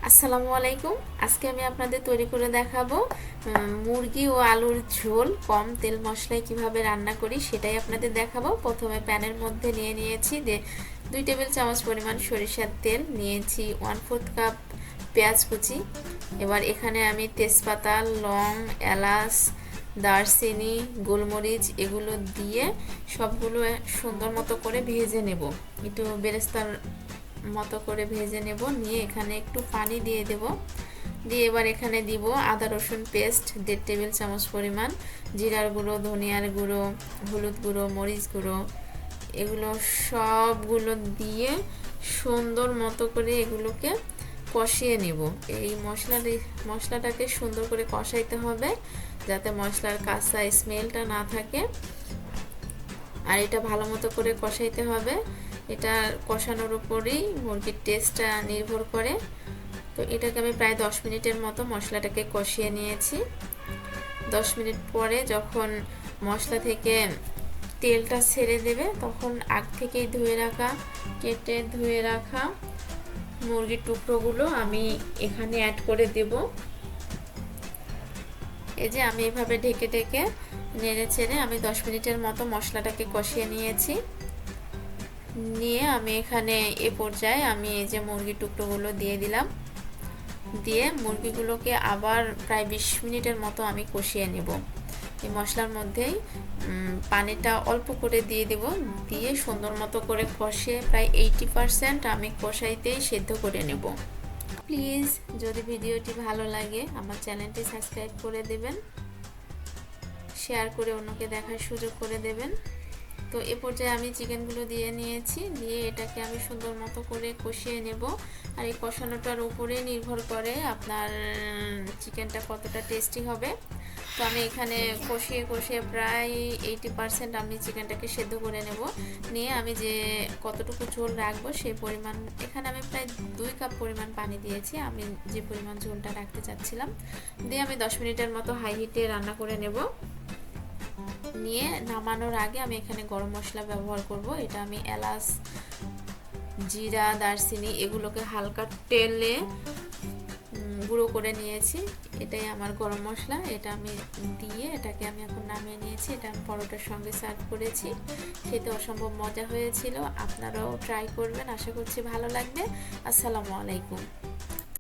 আসসালামু আলাইকুম। আজকে আমি আপনাদের তৈরি করে দেখাবো মুরগি ও আলুর ঝোল কম তেল মশলায় কিভাবে রান্না করি সেটাই আপনাদের দেখাবো। প্রথমে প্যানের মধ্যে নিয়েছি 2 টেবিল চামচ পরিমাণ সরিষার তেল, নিয়েছি 1/4 কাপ পেঁয়াজ কুচি। এবার এখানে আমি তেজপাতা, লং, এলাচ, দারচিনি, গোলমরিচ এগুলো দিয়ে সবগুলো সুন্দর মতো করে ভেজে নেব, একটু বেরেস্তার মতো করে ভেজে নেব। নিয়ে এখানে একটু পানি দিয়ে দেব। দিয়ে এবার এখানে দিব আদা রসুন পেস্ট 1.5 টেবিল চামচ পরিমাণ, জিরার গুঁড়ো, ধনিয়ার গুঁড়ো, হলুদ গুঁড়ো, মরিচ গুঁড়ো, এগুলো সবগুলো দিয়ে সুন্দর মতো করে এগুলোকে কষিয়ে নেব। এই মশলাটাকে সুন্দর করে কষাইতে হবে যাতে মশলার কাঁচা স্মেলটা না থাকে, আর এটা ভালো মতো করে কষাইতে হবে। এটা কষানোর উপরই মুরগির টেস্টটা নির্ভর করে। তো এটাকে আমি প্রায় 10 মিনিটের মতো মশলাটাকে কষিয়ে নিয়েছি। 10 মিনিট পরে যখন মশলা থেকে তেলটা ছেড়ে দেবে তখন আগ থেকেই কেটে ধুয়ে রাখা মুরগির টুকরোগুলো আমি এখানে অ্যাড করে দেব। এই যে আমি এভাবে ঢেকে নেড়ে চেড়ে আমি 10 মিনিটের মতো মশলাটাকে কষিয়ে নিয়েছি। নিয়ে আমি এখানে এ পর্যায়ে আমি এই যে মুরগির টুকরোগুলো দিয়ে দিলাম। দিয়ে মুরগিগুলোকে আবার প্রায় 20 মিনিটের মতো আমি কষিয়ে নেব। এই মশলার মধ্যেই পানিটা অল্প করে দিয়ে দেব। দিয়ে সুন্দর মতো করে কষিয়ে প্রায় 80% আমি কষাইতেই সেদ্ধ করে নেব। প্লিজ যদি ভিডিওটি ভালো লাগে আমার চ্যানেলটি সাবস্ক্রাইব করে দেবেন, শেয়ার করে অন্যকে দেখার সুযোগ করে দেবেন। তো এ পর্যায়ে আমি চিকেনগুলো দিয়ে নিয়েছি। দিয়ে এটাকে আমি সুন্দর মতো করে কষিয়ে নেব। আর এই কষানোটার উপরে নির্ভর করে আপনার চিকেনটা কতটা টেস্টি হবে। তো আমি এখানে কষিয়ে প্রায় 80% আমি চিকেনটাকে সেদ্ধ করে নেব। নিয়ে আমি যে কতটুকু ঝোল রাখবো সেই পরিমাণ, এখানে আমি প্রায় 2 কাপ পরিমাণ পানি দিয়েছি আমি যে পরিমাণ ঝোলটা রাখতে চাচ্ছিলাম। দিয়ে আমি 10 মিনিটের মতো হাই হিটে রান্না করে নেব। নিয়ে নামানোর আগে আমি এখানে গরম মশলা ব্যবহার করব। এটা আমি এলাচ, জিরা, দারচিনি এগুলোকে হালকা তেলে গুঁড়ো করে নিয়েছি। এটাই আমার গরম মশলা। এটা আমি দিয়ে এটাকে আমি এখন নামিয়ে নিয়েছি। এটা আমি পরোটার সঙ্গে সার্ভ করেছি। খেতে অসম্ভব মজা হয়েছিল। আপনারাও ট্রাই করবেন, আশা করছি ভালো লাগবে। আসসালামু আলাইকুম।